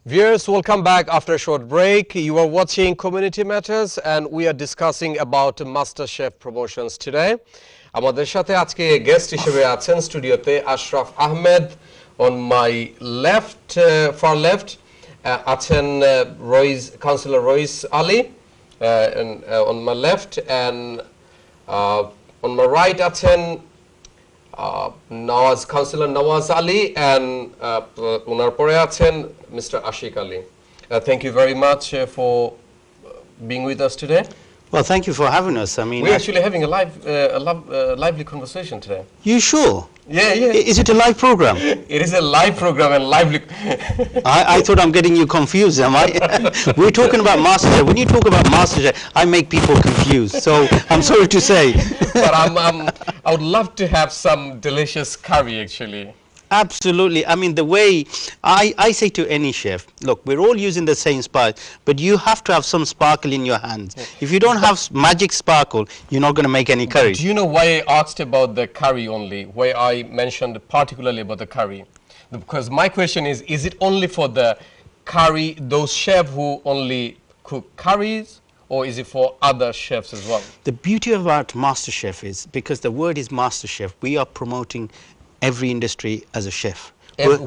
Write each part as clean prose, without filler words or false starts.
Viewers, welcome back after a short break. You are watching Community Matters and we are discussing about MasterChef promotions today. আমাদের সাথে আজকে guest হিসেবে আছেন স্টুডিওতে Ashraf Ahmed on my left, far left আছেন Councillor Rois Ali and on my left, and on my right আছেন Councillor Nawaz Ali, and unar pore achen Mr. Ashik Ali. Thank you very much for being with us today. Well, thank you for having us. I mean, we're actually having a lively conversation today. You sure? Yeah. Is it a live program? It is a live program and lively. I thought I'm getting you confused, am I? We're talking about MasterChef. When you talk about MasterChef, I make people confused. So I'm sorry to say. But I would love to have some delicious curry, actually. Absolutely. I mean, the way I say to any chef, look, we're all using the same spice, but you have to have some sparkle in your hands. If you don't have magic sparkle, you're not going to make any curry. Do you know why I asked about the curry only? Why I mentioned particularly about the curry? Because my question is it only for the curry, those chefs who only cook curries, or is it for other chefs as well? The beauty about MasterChef is, because the word is MasterChef, we are promoting every industry as a chef.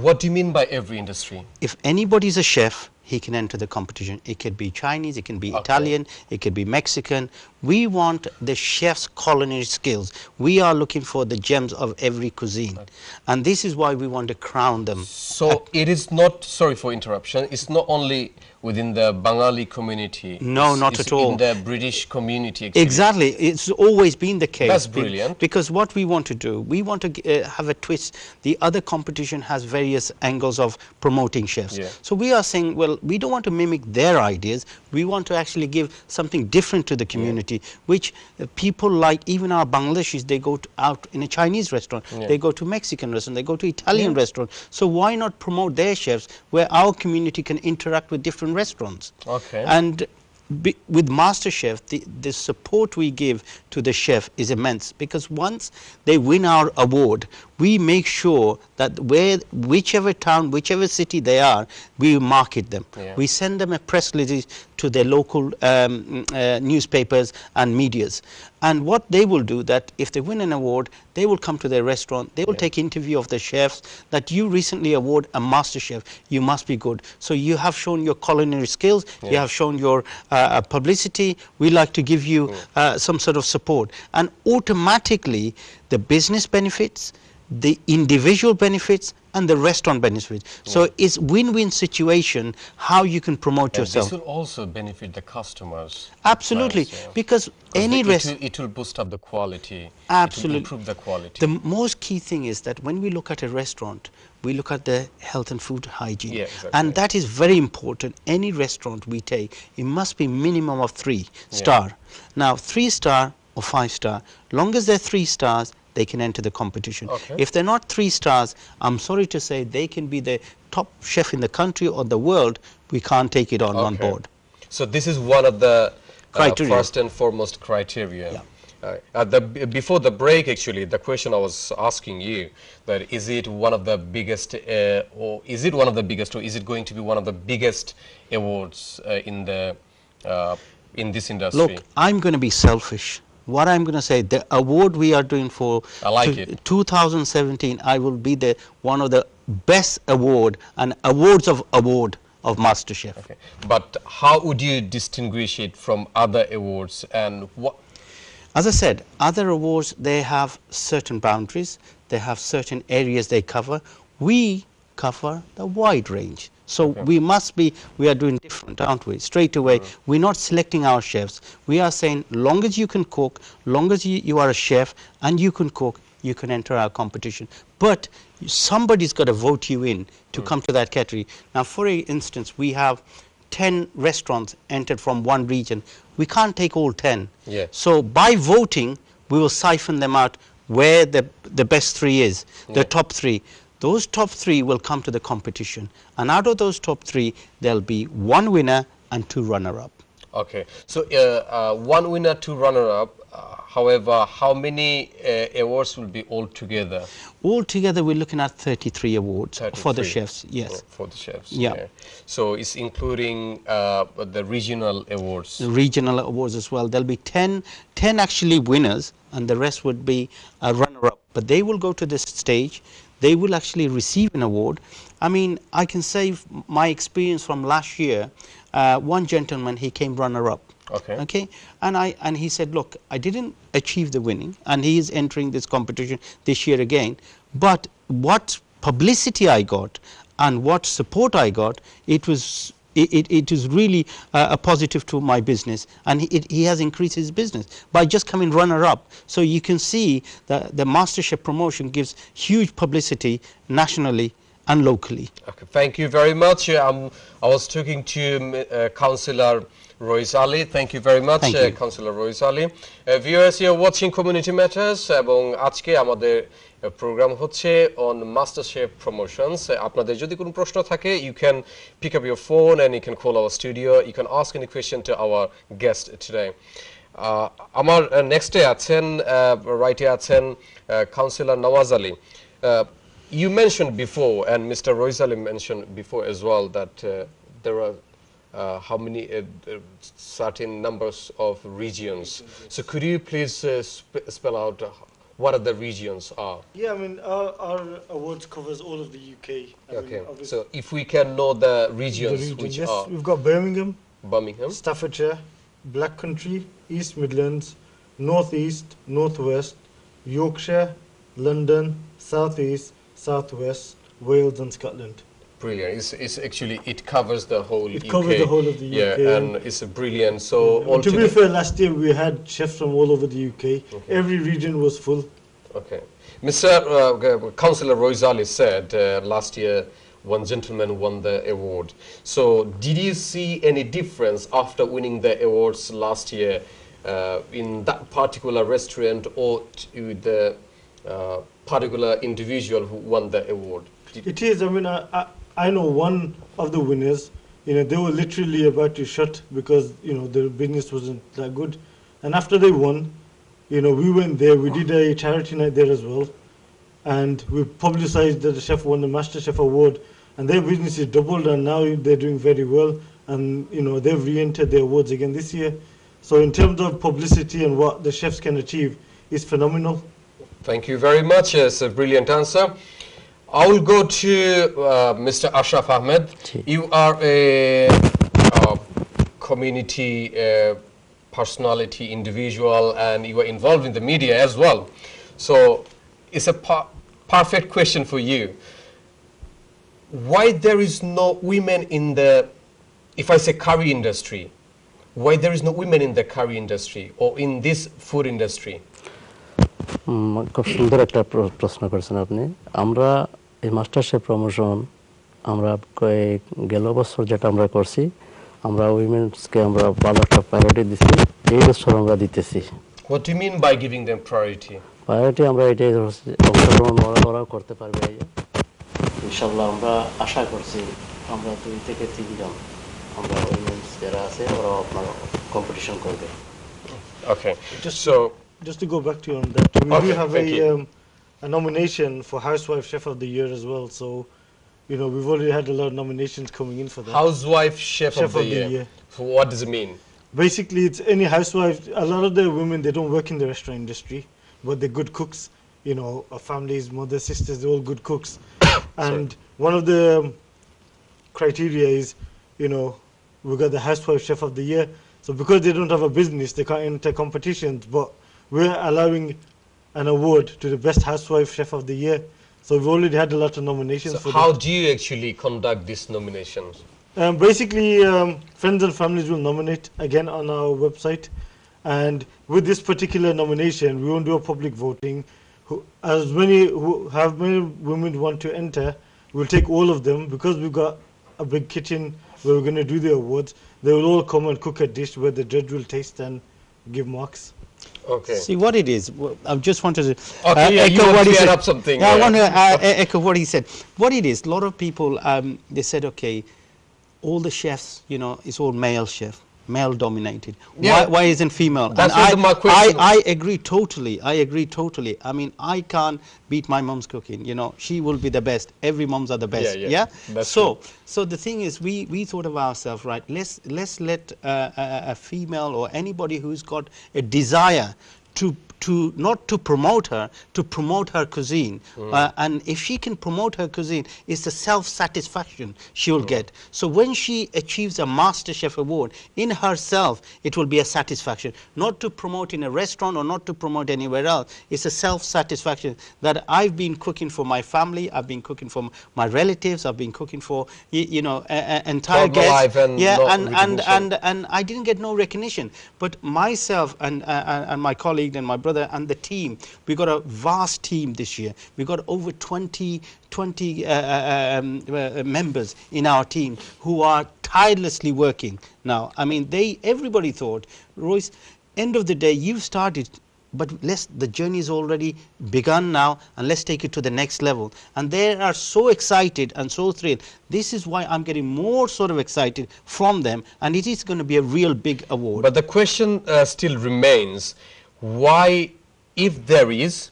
What do you mean by every industry? If anybody is a chef, he can enter the competition. It could be Chinese, it can be Italian, it could be Mexican. We want the chef's culinary skills. We are looking for the gems of every cuisine. And this is why we want to crown them. So it is not, sorry for interruption, it's not only within the Bengali community. No, not at all. In the British community. Actually. Exactly. It's always been the case. That's brilliant. Because what we want to do, we want to have a twist. The other competition has various angles of promoting chefs. Yeah. So we are saying, well, we don't want to mimic their ideas. We want to actually give something different to the community, which people like, even our Bangladeshis, they go out in a Chinese restaurant, they go to Mexican restaurant, they go to Italian restaurant. So why not promote their chefs where our community can interact with different restaurants? Okay. And with MasterChef, the support we give to the chef is immense, because once they win our award, we make sure that whichever town, whichever city they are, we market them. We send them a press release to their local newspapers and medias. And what they will do, that if they win an award, they will come to their restaurant, they will take interview of the chefs, that you recently award a master chef, you must be good. So you have shown your culinary skills, you have shown your publicity, we like to give you some sort of support. And automatically the business benefits, the individual benefits, and the restaurant benefits. So it's win-win situation how you can promote yourself. This will also benefit the customers. Absolutely, because any restaurant, it will boost up the quality. Absolutely, it will improve the quality. The most key thing is that when we look at a restaurant, we look at the health and food hygiene, and that is very important. Any restaurant we take, it must be minimum of 3 star. Now 3 star or 5 star, long as they're 3 stars, they can enter the competition. If they're not 3 stars, I'm sorry to say, they can be the top chef in the country or the world, we can't take it on board. So this is one of the criteria. First and foremost criteria. Before the break, actually, the question I was asking you, that is it one of the biggest, or is it going to be one of the biggest awards in this industry? Look, I'm going to be selfish. What I'm going to say, the award we are doing for 2017, I will be one of the best award and awards of MasterChef. Okay. But how would you distinguish it from other awards, and what? As I said, other awards, they have certain boundaries, they have certain areas they cover. We cover the wide range. So we are doing different, aren't we? Straight away, we're not selecting our chefs. We are saying, long as you can cook, long as you are a chef and you can cook, you can enter our competition. But somebody's got to vote you in to come to that category. Now, for instance, we have 10 restaurants entered from one region. We can't take all 10. So by voting, we will siphon them out where the best 3 is, the top 3. Those top 3 will come to the competition, and out of those top 3, there'll be 1 winner and 2 runner-up. Okay, so 1 winner, 2 runner-up. However, how many awards will be altogether? Altogether, we're looking at 33 awards 33. for the chefs. Yes. For the chefs. Yeah. So it's including the regional awards. The regional awards as well. There'll be 10 actually winners, and the rest would be a runner-up. But they will go to this stage. They will actually receive an award. I mean, I can say my experience from last year. One gentleman, he came runner-up. Okay, and he said, look, I didn't achieve the winning, and he is entering this competition this year again, but what publicity I got and what support I got, it was really a positive to my business, and he has increased his business by just coming runner-up. So you can see that the MasterChef promotion gives huge publicity nationally and locally. Okay, thank you very much. I was talking to Councillor Royce Ali. Thank you very much, Councillor Royce Ali. Viewers, you're watching Community Matters, এবং আজকে আমাদের program হচ্ছে on MasterChef promotions. আপনাদের যদি কোনো প্রশ্ন থাকে, you can pick up your phone and you can call our studio. You can ask any question to our guest today. আমার next day আছেন, right here আছেন Councillor Nawaz Ali. You mentioned before, and Mr. Royce Ali mentioned before as well, that there are how many certain numbers of regions. So could you please spell out what are the regions are? Yeah, I mean, our awards covers all of the UK. Okay, so if we can know the regions which yes, are... we've got Birmingham, Birmingham, Staffordshire, Black Country, East Midlands, North East, North West, Yorkshire, London, South East, South West, Wales and Scotland. Brilliant. It's actually, it covers the whole UK. It covers the whole of the UK. Yeah, and it's brilliant. So to be fair, last year we had chefs from all over the UK. Okay. Every region was full. Okay. Mr. Councillor Royce Ali said last year one gentleman won the award. So did you see any difference after winning the awards last year in that particular restaurant or to the particular individual who won the award? It is. I mean, I know one of the winners. You know, they were literally about to shut because their business wasn't that good. And after they won, we went there. We did a charity night there as well, and we publicized that the chef won the MasterChef award, and their business is doubled, and now they're doing very well. And they've re-entered the awards again this year. So in terms of publicity and what the chefs can achieve, is phenomenal. Thank you very much. It's a brilliant answer. I will go to Mr. Ashraf Ahmed. You are a community personality, individual, and you are involved in the media as well. So it's a perfect question for you. Why there is no women in the, if I say curry industry, why there is no women in the curry industry or in this food industry? খুব সুন্দর একটা প্রশ্ন করেছেন আপনি। আমরা এই MasterChef promotion আমরা গেল বছর যেটা আমরা করছি, আমরা উইমেন্সকে আমরা ভালো একটা প্রায়োরিটি দিচ্ছি, এই বছর আমরা দিতেছি। What do you mean by giving them priority? Priority আমরা এটাই অংশগ্রহণ ওরাও করতে পারবে। ইনশাল্লাহ আমরা আশা করছি আমরা 2 থেকে 3 জন আমরা উইমেন্স যারা আছে ওরাও আপনার কম্পিটিশন করবে। Okay, Just to go back to you on that, we do have a nomination for Housewife Chef of the Year as well. So, we've already had a lot of nominations coming in for that. Housewife Chef of the Year. So what does it mean? Basically, it's any housewife. A lot of the women, they don't work in the restaurant industry, but they're good cooks. Our families, mothers, sisters, they're all good cooks. And one of the criteria is, we got the Housewife Chef of the Year. So because they don't have a business, they can't enter competitions, but we're allowing an award to the best housewife chef of the year. So we've already had a lot of nominations. So how do you actually conduct these nominations? Basically, friends and families will nominate again on our website. And with this particular nomination, we won't do a public voting. As many women want to enter, we'll take all of them. Because we've got a big kitchen where we're going to do the awards, they will all come and cook a dish where the judge will taste and give marks. Okay. See what it is. I just wanted to echo what he said. Up something. Yeah, I want to echo what he said. What it is, a lot of people they said, okay, all the chefs, it's all male chef. male dominated. Yeah. Why isn't female? That's And my question. I agree totally. I agree totally. I mean, I can't beat my mom's cooking. You know, she will be the best. Every moms are the best. Yeah. That's So true. so the thing is, we thought of ourselves, right? Let's let a female or anybody who's got a desire to not to promote her, to promote her cuisine. And if she can promote her cuisine, it's the self-satisfaction she will get. So when she achieves a Master Chef award, in herself, it will be a satisfaction. Not to promote in a restaurant or not to promote anywhere else. It's a self-satisfaction that I've been cooking for my family, I've been cooking for my relatives, I've been cooking for, you know, entire Throughout my life guests. and Yeah, no and recognition. I didn't get no recognition. But myself and my colleague and my brother and the team, we got a vast team this year. We got over 20 members in our team who are tirelessly working now. I mean, everybody thought, Royce, end of the day, you've started, but the journey is already begun now, and let's take it to the next level. And they are so excited and so thrilled. This is why I'm getting more sort of excited from them, and it is going to be a real big award. But the question still remains, why, if there is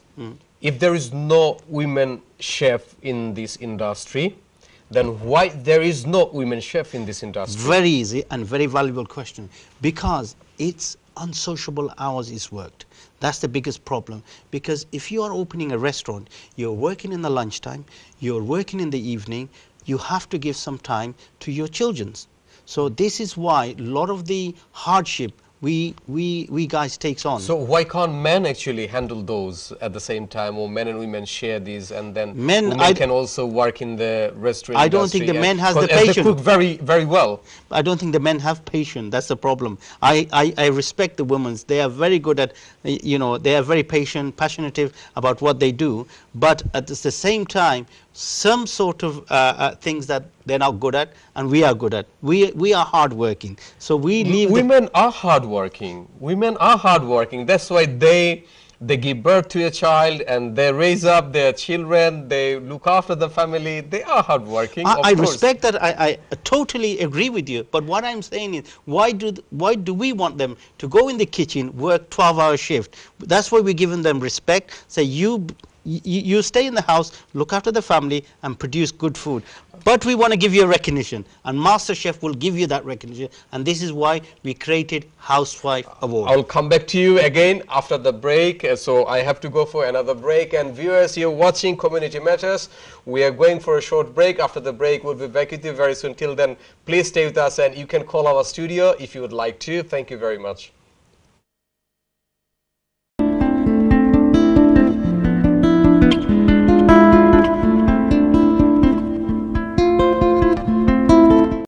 no women chef in this industry, then why there is no women chef in this industry? Very easy and very valuable question. Because it's unsociable hours is worked. That's the biggest problem. Because if you are opening a restaurant, you're working in the lunchtime, you're working in the evening, you have to give some time to your children's. So this is why a lot of the hardship we guys takes on. So why can't men actually handle those at the same time, or men and women share these, and then Men, women can also work in the restaurant I don't industry? think the men has the Because they patience. cook very, very well. I don't think the men have patience. That's the problem. I respect the women. They are very good at, you know, they are very patient, passionate about what they do. But at the same time, some sort of things that they're not good at, and we are good at. We are hardworking. So we leave. Women are hardworking. Women are hardworking. That's why they give birth to a child and they raise up their children. They look after the family. They are hardworking. I of course. respect that. I totally agree with you. But what I'm saying is, why do we want them to go in the kitchen, work 12-hour shift? That's why we're giving them respect. Say you stay in the house, look after the family, and produce good food. But we want to give you a recognition, and Master Chef will give you that recognition. And this is why we created Housewife Award. I'll come back to you again after the break. So I have to go for another break. And viewers, you're watching Community Matters. We are going for a short break. After the break, we'll be back with you very soon. Till then, please stay with us, and you can call our studio if you would like to. Thank you very much.